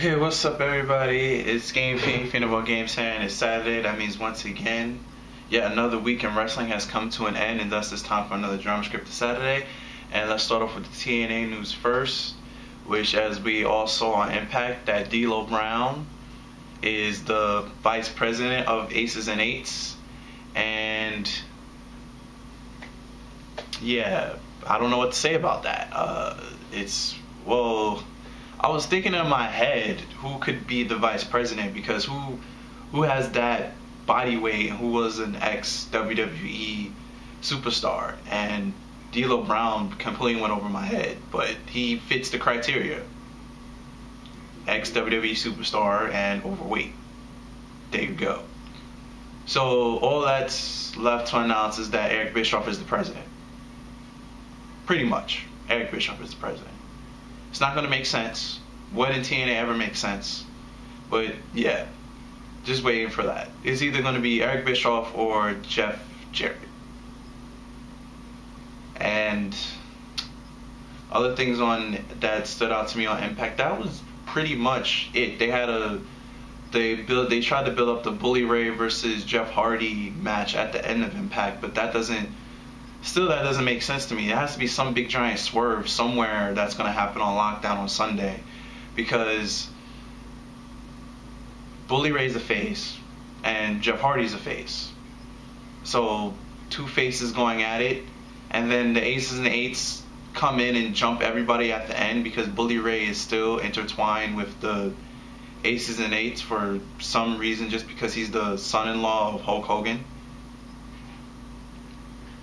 Okay, what's up everybody? It's Game Fiend, Fiendable Games here, and it's Saturday. That means once again, yet another week in wrestling has come to an end, and thus it's time for another drama script to Saturday. And let's start off with the TNA news first, which, as we all saw on Impact, that D'Lo Brown is the vice president of Aces and Eights. And yeah, I don't know what to say about that. I was thinking in my head who could be the vice president, because who has that body weight and who was an ex WWE superstar, and D'Lo Brown completely went over my head, but he fits the criteria. Ex WWE superstar and overweight. There you go. So all that's left to announce is that Eric Bischoff is the president. Pretty much, Eric Bischoff is the president. It's not going to make sense. Wouldn't TNA ever make sense? But yeah, just waiting for that. It's either going to be Eric Bischoff or Jeff Jarrett. And other things on that stood out to me on Impact, that was pretty much it. They tried to build up the Bully Ray versus Jeff Hardy match at the end of Impact, but that doesn't make sense to me. There has to be some big giant swerve somewhere that's going to happen on Lockdown on Sunday, because Bully Ray's a face and Jeff Hardy's a face. So two faces going at it, and then the Aces and the Eights come in and jump everybody at the end because Bully Ray is still intertwined with the Aces and Eights for some reason, just because he's the son-in-law of Hulk Hogan.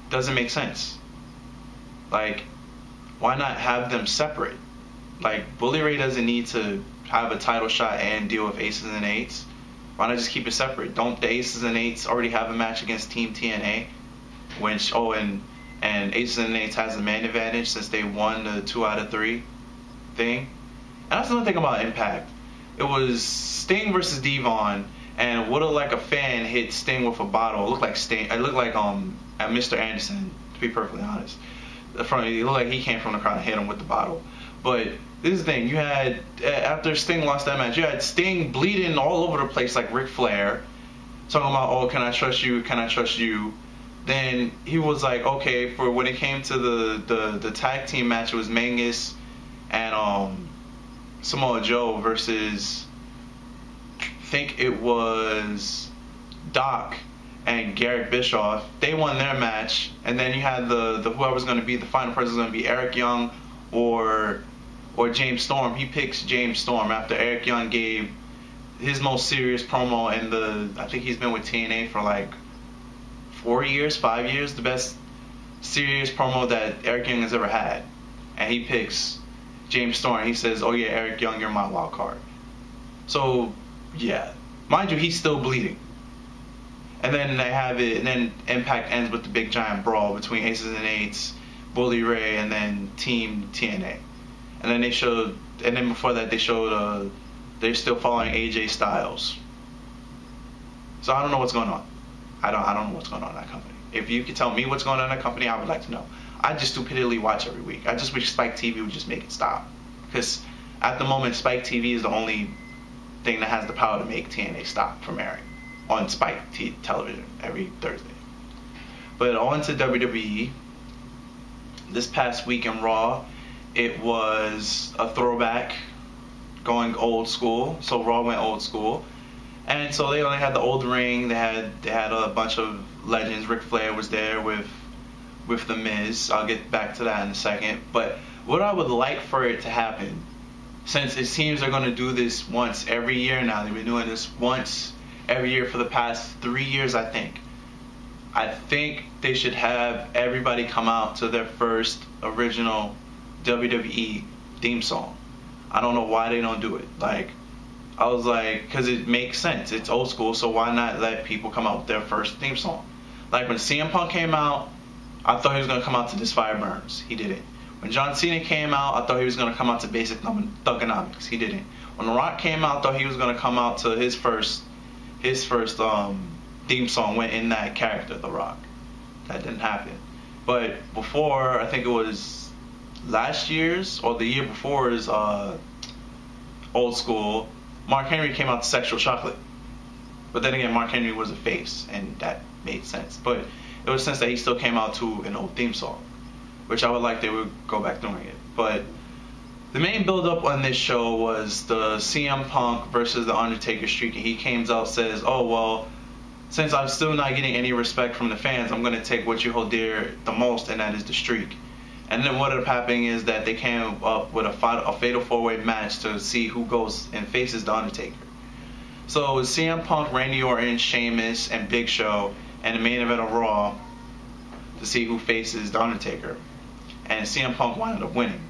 Doesn't make sense. Like, why not have them separate? Like, Bully Ray doesn't need to have a title shot and deal with Aces and Eights. Why not just keep it separate? Don't the Aces and Eights already have a match against Team TNA? And Aces and Eights has the man advantage since they won the 2 out of 3 thing. And that's another thing about Impact. It was Sting versus Devon, and it would have like a fan hit Sting with a bottle. It looked like Sting. It looked like Mr. Anderson, to be perfectly honest. It looked like he came from the crowd and hit him with the bottle. But this is the thing, you had, after Sting lost that match, you had Sting bleeding all over the place like Ric Flair, talking about, oh, can I trust you, can I trust you? Then he was like, okay, for when it came to the tag team match, it was Mangus and Samoa Joe versus, I think it was Doc and Garrett Bischoff. They won their match, and then you had the whoever's going to be the final person was going to be Eric Young or James Storm. He picks James Storm after Eric Young gave his most serious promo in I think he's been with TNA for like 5 years, the best serious promo that Eric Young has ever had. And he picks James Storm. He says, oh yeah, Eric Young, you're my wild card. So yeah, mind you, he's still bleeding. And then they have it, and then Impact ends with the big giant brawl between Aces and Eights, Bully Ray, and then Team TNA. And then before that they showed they're still following AJ Styles. So I don't know what's going on. I don't know what's going on in that company. If you could tell me what's going on in that company, I would like to know. I just stupidly watch every week. I just wish Spike TV would just make it stop, because at the moment Spike TV is the only thing that has the power to make TNA stop from airing on Spike television every Thursday. But on to WWE. This past week in Raw, it was a throwback, going old school. So Raw went old school, and so they only had the old ring. They had a bunch of legends. Ric Flair was there with the Miz. I'll get back to that in a second. But what I would like for it to happen, since it seems they're going to do this once every year now. They've been doing this once every year for the past 3 years, I think. I think they should have everybody come out to their first original WWE theme song. I don't know why they don't do it. Like, I was like, because it makes sense. It's old school, so why not let people come out with their first theme song? Like when CM Punk came out, I thought he was going to come out to This Fire Burns. He didn't. When John Cena came out, I thought he was going to come out to Basic Thuganomics. He didn't. When The Rock came out, I thought he was going to come out to his first theme song went in that character, The Rock. That didn't happen. But before, I think it was last year's or the year before's old school, Mark Henry came out to Sexual Chocolate. But then again, Mark Henry was a face, and that made sense. But it was sense that he still came out to an old theme song, which I would like they would go back doing it. But the main build-up on this show was the CM Punk versus the Undertaker streak, and he came out, says, "Oh well, since I'm still not getting any respect from the fans, I'm gonna take what you hold dear the most, and that is the streak." And then what ended up happening is that they came up with a fatal 4-way match to see who goes and faces the Undertaker. So it was CM Punk, Randy Orton, Sheamus, and Big Show, and the main event of Raw to see who faces the Undertaker. And CM Punk wound up winning.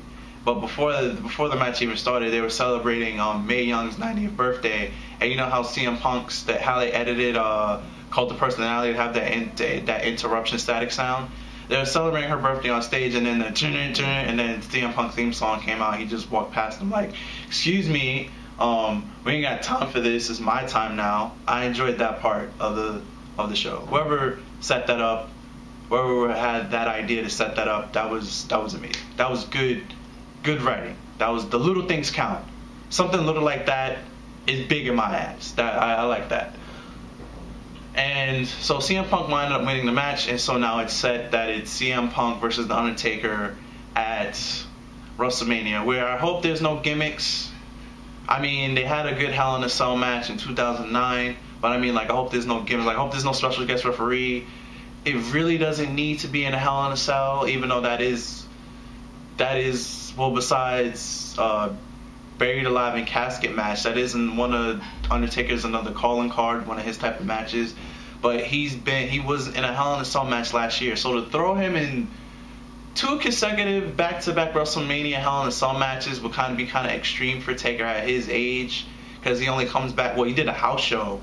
But before the match even started, they were celebrating Mae Young's 90th birthday. And you know how CM Punk's, how they edited Cult of Personality to have that interruption static sound? They were celebrating her birthday on stage, and then and then CM Punk's theme song came out. He just walked past them like, "Excuse me, we ain't got time for this. It's my time now." I enjoyed that part of the show. Whoever set that up, whoever had that idea to set that up, that was amazing. That was good writing. That was, the little things count. Something little like that is big in my eyes. I like that. And so CM Punk wound up winning the match, and so now it's set that it's CM Punk versus The Undertaker at WrestleMania, where I hope there's no gimmicks. I mean, they had a good Hell in a Cell match in 2009, but I mean, like, I hope there's no gimmicks. Like, I hope there's no special guest referee. It really doesn't need to be in a Hell in a Cell, even though that is, well, besides Buried Alive and Casket match, that isn't one of Undertaker's another calling card, one of his type of matches. But he was in a Hell in a Cell match last year, so to throw him in 2 consecutive back-to-back WrestleMania Hell in a Cell matches would be kind of extreme for Taker at his age, because he only comes back, well, he did a house show,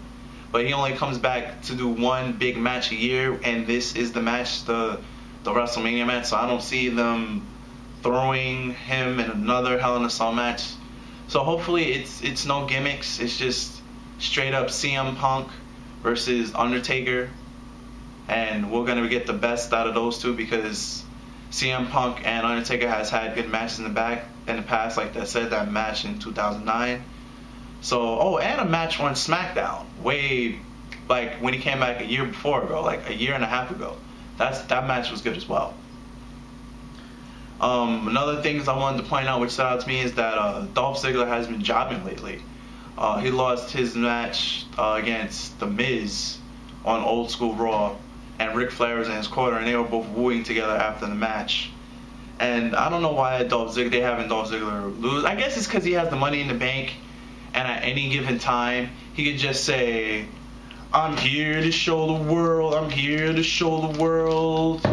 but he only comes back to do one big match a year, and this is the match, the WrestleMania match. So I don't see them throwing him in another Hell in a Cell match. So hopefully it's no gimmicks. It's just straight up CM Punk versus Undertaker, and we're gonna get the best out of those two, because CM Punk and Undertaker has had good matches in the past. Like I said, that match in 2009. So and a match on Smackdown way, like, when he came back a year ago, like a year and a half ago. That match was good as well. Another things I wanted to point out which stood out to me is that Dolph Ziggler has been jobbing lately. He lost his match against The Miz on Old School Raw, and Ric Flair was in his corner, and they were both wooing together after the match. And I don't know why they having Dolph Ziggler lose. I guess it's because he has the Money in the Bank, and at any given time he could just say, "I'm here to show the world, I'm here to show the world,"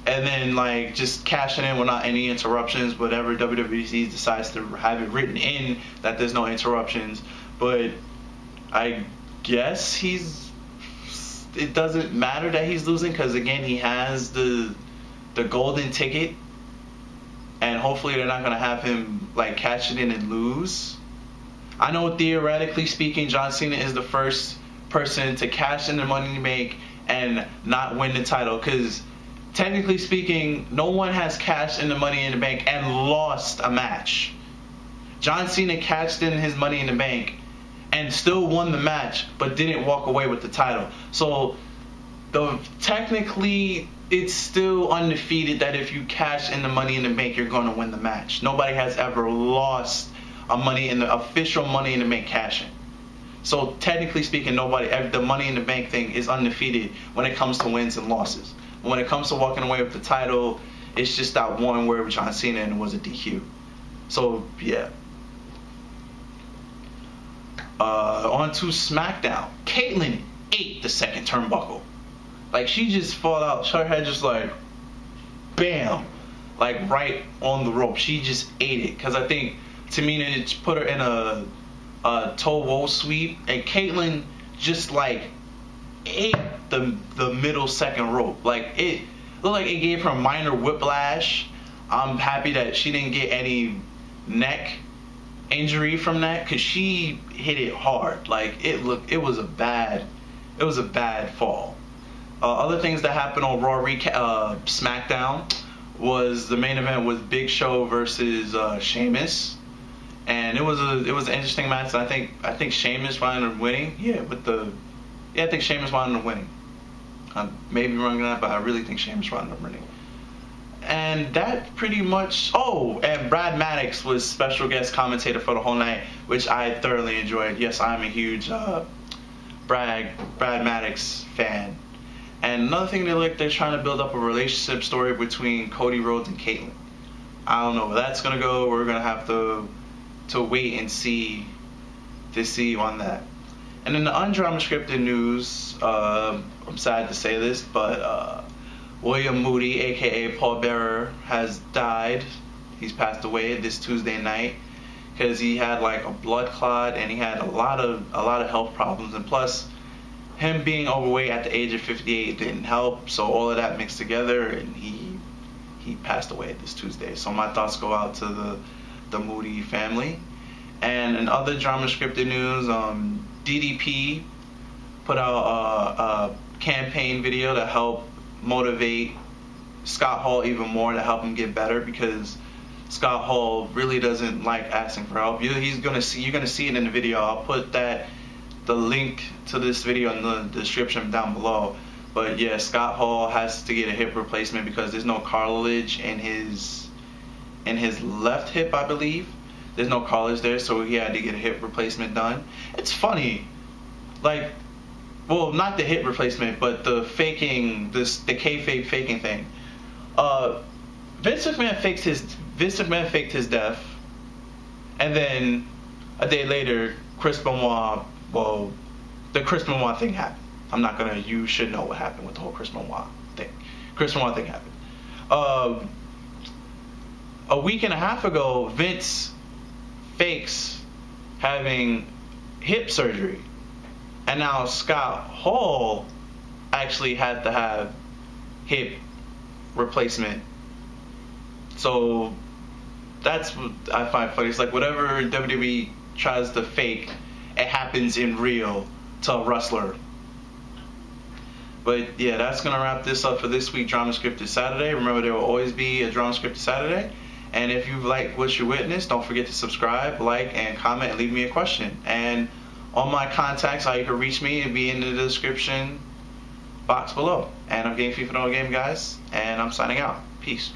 and then, like, just cashing in without any interruptions. Whatever WWE decides to have it written in that there's no interruptions. But I guess it doesn't matter that he's losing, because again, he has the golden ticket, and hopefully they're not going to have him, like, cash it in and lose. I know theoretically speaking, John Cena is the first person to cash in the Money in the Bank and not win the title, because technically speaking, no one has cashed in the Money in the Bank and lost a match. John Cena cashed in his Money in the Bank and still won the match, but didn't walk away with the title. So technically, it's still undefeated that if you cash in the Money in the Bank, you're going to win the match. Nobody has ever lost the official Money in the Bank cash-in. So technically speaking, the Money in the Bank thing is undefeated when it comes to wins and losses. When it comes to walking away with the title, it's just that one word with John Cena, and it was a DQ. So yeah. On to Smackdown. Caitlyn ate the second turnbuckle. Like, she just fall out. Her head just like, bam, like right on the rope. She just ate it, because I think Tamina put her in a toe roll sweep, and Caitlyn just like ate the middle second rope. Like, it looked like it gave her minor whiplash. I'm happy that she didn't get any neck injury from that, because she hit it hard. Like, it was a bad fall. Other things that happened on Smackdown was the main event was Big Show versus Sheamus, and it was an interesting match. I think Sheamus wound up winning. I think Sheamus wound up winning. I may be wrong on that, but I really think Sheamus wound up winning. And that pretty much. Oh, and Brad Maddox was special guest commentator for the whole night, which I thoroughly enjoyed. Yes, I'm a huge Brad Maddox fan. And another thing they're trying to build up a relationship story between Cody Rhodes and Caitlyn. I don't know where that's gonna go. We're gonna have to wait and see on that. And in the undrama scripted news, I'm sad to say this, but William Moody, aka Paul Bearer, has died. He's passed away this Tuesday night because he had like a blood clot and he had a lot of health problems, and plus him being overweight at the age of 58 didn't help. So all of that mixed together, and he passed away this Tuesday. So my thoughts go out to the Moody family. And in other drama scripted news, DDP put out a campaign video to help motivate Scott Hall even more, to help him get better, because Scott Hall really doesn't like asking for help. You're gonna see it in the video. I'll put the link to this video in the description down below. But yeah, Scott Hall has to get a hip replacement because there's no cartilage in his left hip, I believe. There's no cartilage there, so he had to get a hip replacement done. It's funny, like, well, not the hip replacement, but the faking, the kayfabe faking thing. Vince McMahon faked his death, and then a day later, the Chris Benoit thing happened. You should know what happened with the whole Chris Benoit thing. Chris Benoit thing happened. A week and a half ago, Vince fakes having hip surgery, and now Scott Hall actually had to have hip replacement. So that's what I find funny. It's like whatever WWE tries to fake, it happens in real to a wrestler. But yeah, that's gonna wrap this up for this week, Drama Scripted Saturday. Remember, there will always be a Drama Scripted Saturday. And if you like what you witnessed, don't forget to subscribe, like, and comment, and leave me a question. And all my contacts, how you can reach me, will be in the description box below. And I'm Game FIFA No Game, guys, and I'm signing out. Peace.